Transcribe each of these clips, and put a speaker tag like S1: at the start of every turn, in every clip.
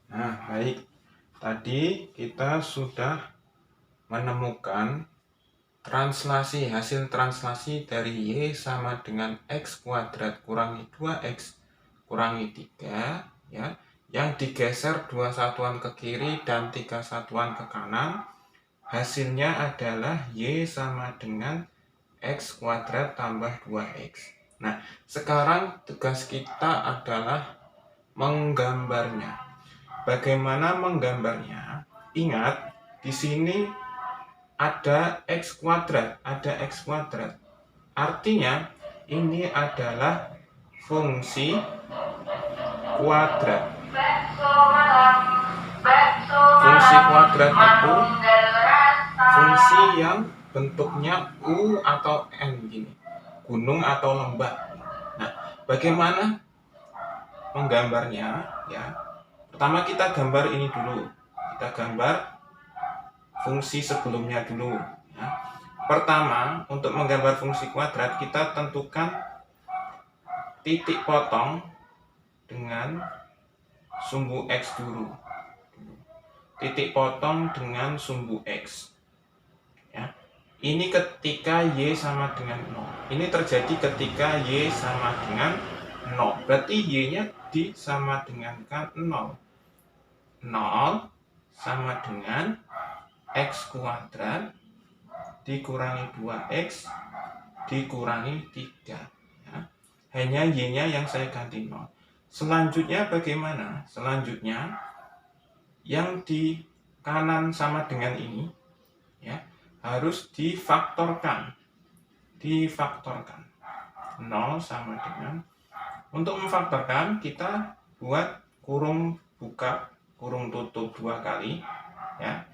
S1: Nah, baik. Tadi kita sudah menemukan hasil translasi dari Y sama dengan X kuadrat kurangi 2X kurangi 3, ya, yang digeser 2 satuan ke kiri dan 3 satuan ke kanan. Hasilnya adalah Y sama dengan X kuadrat tambah 2X. Nah, sekarang tugas kita adalah menggambarnya. Bagaimana menggambarnya? Ingat, di sini ada X kuadrat, Artinya, ini adalah fungsi kuadrat. Fungsi kuadrat itu fungsi yang bentuknya U atau N gini, gunung atau lembah. Nah, bagaimana menggambarnya? Ya, pertama kita gambar ini dulu. Kita gambar fungsi sebelumnya dulu. Ya. Pertama, untuk menggambar fungsi kuadrat, kita tentukan titik potong dengan sumbu X dulu. Titik potong dengan sumbu X. Ya. Ini ketika Y sama dengan 0. Ini terjadi ketika Y sama dengan 0. Berarti Y-nya disama dengankan 0. 0 sama dengan X kuadrat dikurangi 2X dikurangi 3. Ya. Hanya Y-nya yang saya ganti 0. Selanjutnya bagaimana? Selanjutnya yang di kanan sama dengan ini, ya, harus difaktorkan. 0 sama dengan, untuk memfaktorkan kita buat kurung buka, kurung tutup 2 kali, ya.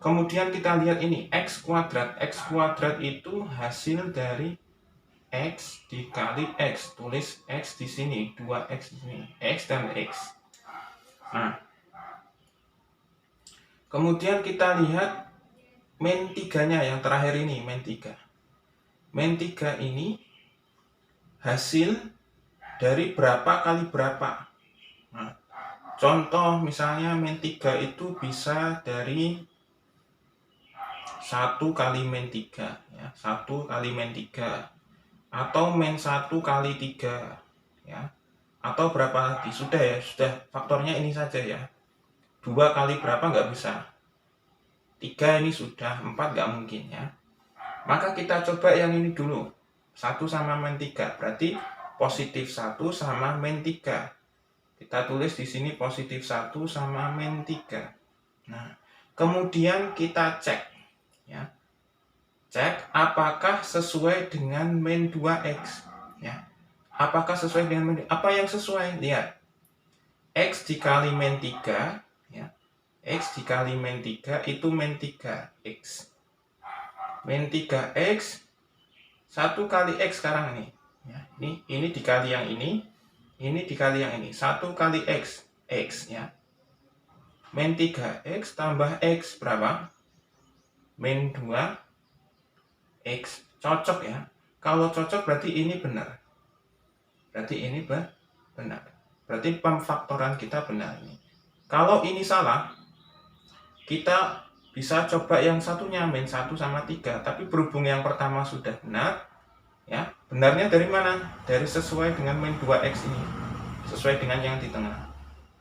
S1: Kemudian kita lihat ini X kuadrat. X kuadrat itu hasil dari X dikali X. Tulis X di sini, 2X di sini, X dan X. Nah, kemudian kita lihat min 3-nya yang terakhir ini, min 3. Min 3 ini hasil dari berapa kali berapa. Nah, contoh misalnya min 3 itu bisa dari 1 kali min 3, ya, 1 kali min 3, atau min 1 kali 3, ya, atau berapa lagi, sudah ya, sudah faktornya ini saja ya. 2 kali berapa nggak bisa, 3 ini sudah, 4 nggak mungkin ya. Maka kita coba yang ini dulu, 1 sama min 3, berarti positif 1 sama min 3. Kita tulis di sini positif 1 sama min 3. Nah, kemudian kita cek, ya. Cek apakah sesuai dengan min 2X, ya. Apakah sesuai dengan min, apa yang sesuai? Lihat. X dikali min 3, ya. X dikali min 3 itu min 3X. Min 3X 1 kali X sekarang ini. Ya, ini dikali yang ini dikali yang ini. 1 kali X, X, ya. Min 3X tambah X berapa? Min 2X. Cocok ya. Kalau cocok berarti ini benar. Berarti ini benar. Berarti pemfaktoran kita benar ini. Kalau ini salah, kita bisa coba yang satunya, min 1 sama 3. Tapi berhubung yang pertama sudah benar, ya, benarnya dari mana? Dari sesuai dengan min 2X ini. Sesuai dengan yang di tengah.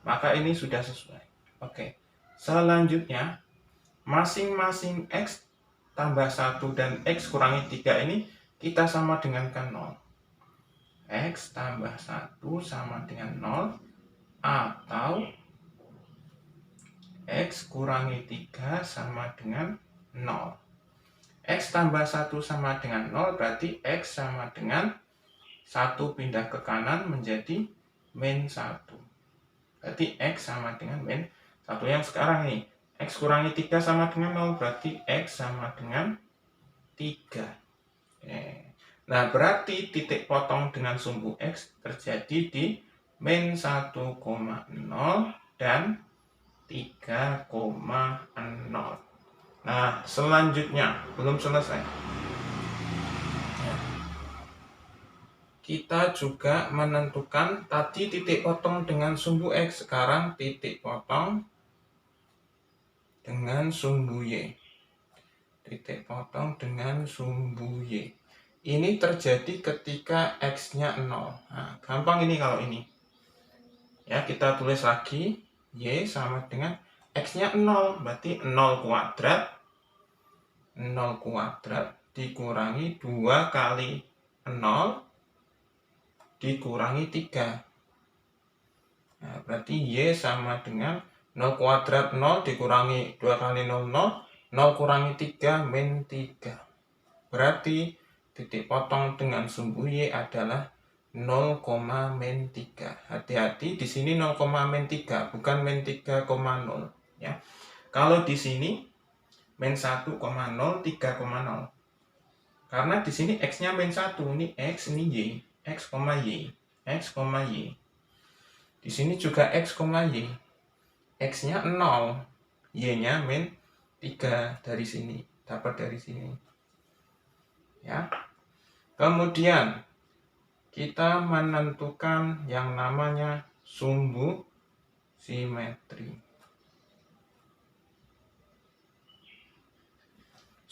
S1: Maka ini sudah sesuai. Oke. Selanjutnya, masing-masing X tambah 1 dan X kurangi 3 ini kita sama dengankan 0. X tambah 1 sama dengan 0 atau X kurangi 3 sama dengan 0. X tambah 1 sama dengan 0 berarti X sama dengan 1 pindah ke kanan menjadi min 1. Berarti X sama dengan min 1 yang sekarang nih. X kurangi 3 sama dengan 0 berarti X sama dengan 3. Nah, berarti titik potong dengan sumbu X terjadi di min 1,0 dan 3,0. Nah, selanjutnya belum selesai. kita juga menentukan tadi titik potong dengan sumbu X, sekarang titik potong dengan sumbu Y. Titik potong dengan sumbu Y. Ini terjadi ketika X-nya 0. Nah, gampang ini kalau ini. Ya, kita tulis lagi, Y sama dengan X-nya 0, berarti 0 kuadrat. 0 kuadrat dikurangi 2 kali 0 dikurangi 3. Nah, berarti Y sama dengan 0 kuadrat 0 dikurangi 2 kali 0, 0 kurangi 3 min 3. Berarti titik potong dengan sumbu Y adalah 0, min 3. Hati-hati di sini 0, min 3 bukan min 3,0 ya. Kalau di sini min 1,0 3,0. Karena di sini X-nya min 1, ini X, ini Y, X, Y, X, Y. Di sini juga X, Y. X-nya 0, Y-nya min 3 dari sini, dapat dari sini. Ya. Kemudian kita menentukan yang namanya sumbu simetri.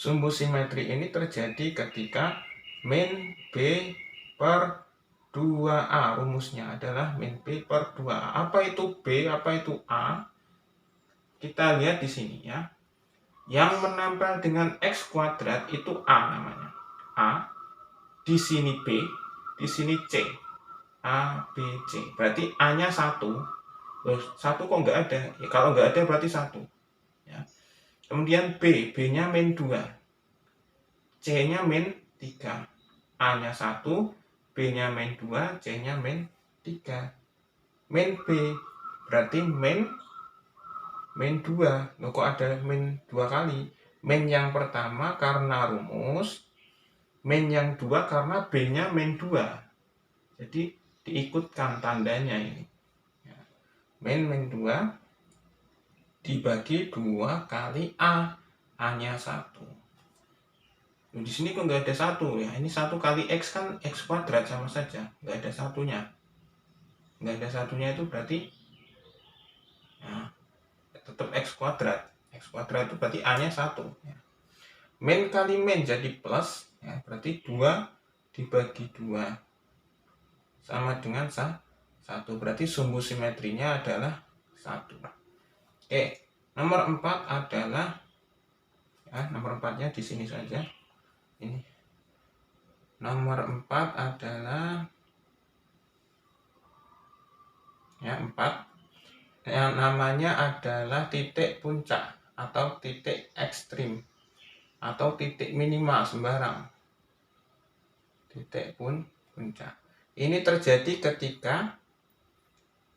S1: Sumbu simetri ini terjadi ketika min B per 2A. Rumusnya adalah min B per 2A. Apa itu B, apa itu A? Kita lihat di sini ya. Yang menempel dengan X kuadrat itu A namanya. A. Di sini B, di sini C. A, B, C. Berarti A-nya 1. Loh, 1 kok nggak ada? Ya, kalau nggak ada berarti 1. Ya. Kemudian B, B-nya min 2. C-nya min 3. A-nya 1, B-nya min 2, C-nya min 3. Min B, berarti min 2. Loh, kok ada min 2 kali? Min yang pertama karena rumus, min yang 2 karena B-nya min 2. Jadi diikutkan tandanya ini. Min 2 dibagi 2 kali A. A-nya 1. Di sini kok nggak ada 1 ya. Ini 1 kali X kan X kuadrat sama saja. Nggak ada satunya. Nggak ada satunya itu berarti ya, tetap X kuadrat. X kuadrat itu berarti A-nya 1. Ya. Min kali min jadi plus. Ya, berarti 2 dibagi 2. Sama dengan 1. Berarti sumbu simetrinya adalah 1. Oke, nomor 4 adalah ya, nomor 4-nya di sini saja. Ini. Nomor 4 adalah ya 4. Yang namanya adalah titik puncak atau titik ekstrim atau titik minimal sembarang. Titik puncak. Ini terjadi ketika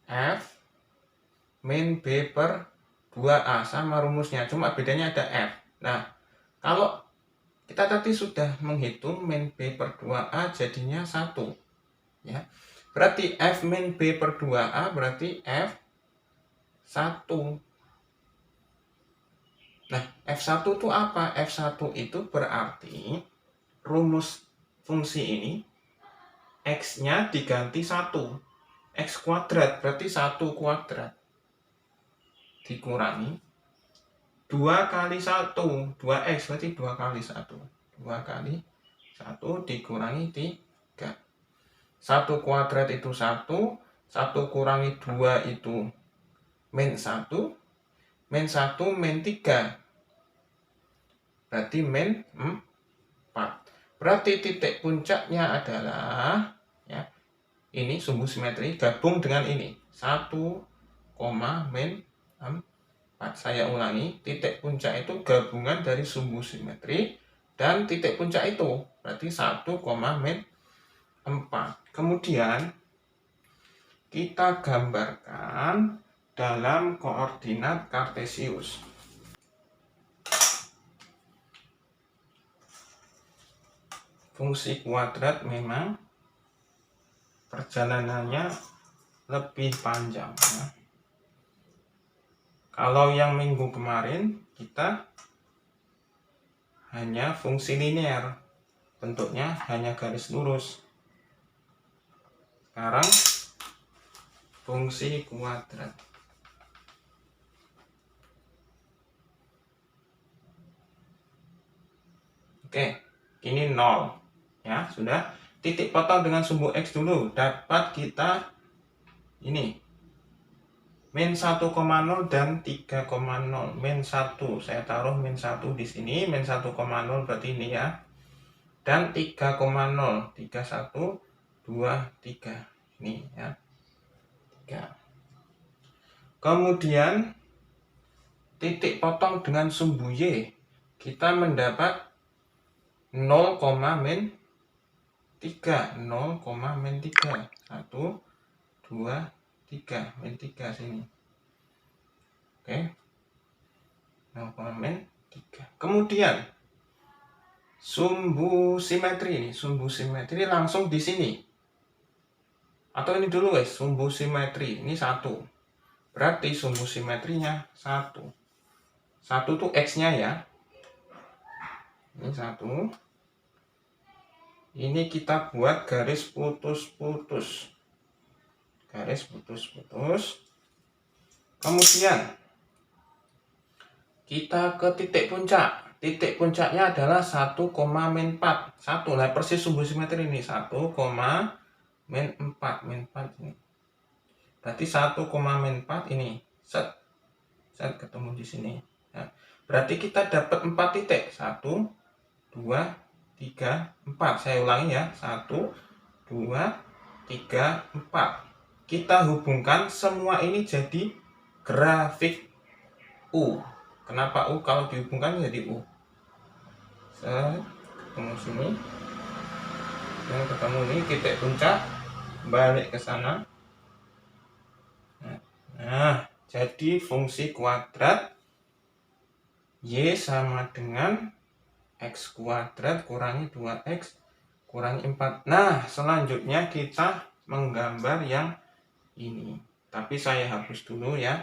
S1: F min B per 2A, sama rumusnya, cuma bedanya ada F. Nah, kalau kita tadi sudah menghitung min B per 2A jadinya 1. Ya. Berarti F min B per 2A berarti F 1. Nah, F1 itu apa? F1 itu berarti rumus fungsi ini X-nya diganti 1. X kuadrat berarti 1 kuadrat dikurangi 2 kali 1, 2X berarti 2 kali 1. 2 kali 1 dikurangi 3. 1 kuadrat itu 1, 1 kurangi 2 itu min 1, min 1 min 3. Berarti min 4. Berarti titik puncaknya adalah ya, ini sumbu simetri gabung dengan ini 1, min 4. Saya ulangi, titik puncak itu gabungan dari sumbu simetri dan titik puncak itu berarti 1, min 4. Kemudian kita gambarkan dalam koordinat kartesius. Fungsi kuadrat memang perjalanannya lebih panjang ya. Kalau yang minggu kemarin kita hanya fungsi linear, bentuknya hanya garis lurus. Sekarang fungsi kuadrat. Oke, ini 0. Ya, sudah. Titik potong dengan sumbu X dulu. Dapat kita ini. Min 1,0 dan 3,0. Min 1. Saya taruh min 1 di sini. Min 1,0 berarti ini ya. Dan 3,0. 3, 1, 2, 3. Ini ya. 3. Kemudian titik potong dengan sumbu Y. Kita mendapat 0, min 3. 0, min 3. 1, 2, 3. Min 3 sini. Oke. 0, min 3. Kemudian sumbu simetri ini. Sumbu simetri langsung di sini. Atau ini dulu guys. Sumbu simetri. Ini 1. Berarti sumbu simetrinya 1. 1 tuh X-nya ya. Ini 1. Ini kita buat garis putus-putus. Garis putus-putus. Kemudian kita ke titik puncak. Titik puncaknya adalah 1, min 4. 1 lah persis sumbu simetri ini. 1, min 4. Min 4 ini. Berarti 1, min 4 ini. Set ketemu di sini. Nah, berarti kita dapat 4 titik. 1, 2, 3, 4. Saya ulangi ya. 1, 2, 3, 4. Kita hubungkan semua ini jadi grafik U. Kenapa U? Kalau dihubungkan jadi U. Ketemu sini. Dan ketemu ini titik puncak. Balik ke sana. Nah, jadi fungsi kuadrat Y sama dengan X kuadrat kurangi 2X kurangi 4. Nah, selanjutnya kita menggambar yang ini. Tapi saya hapus dulu ya.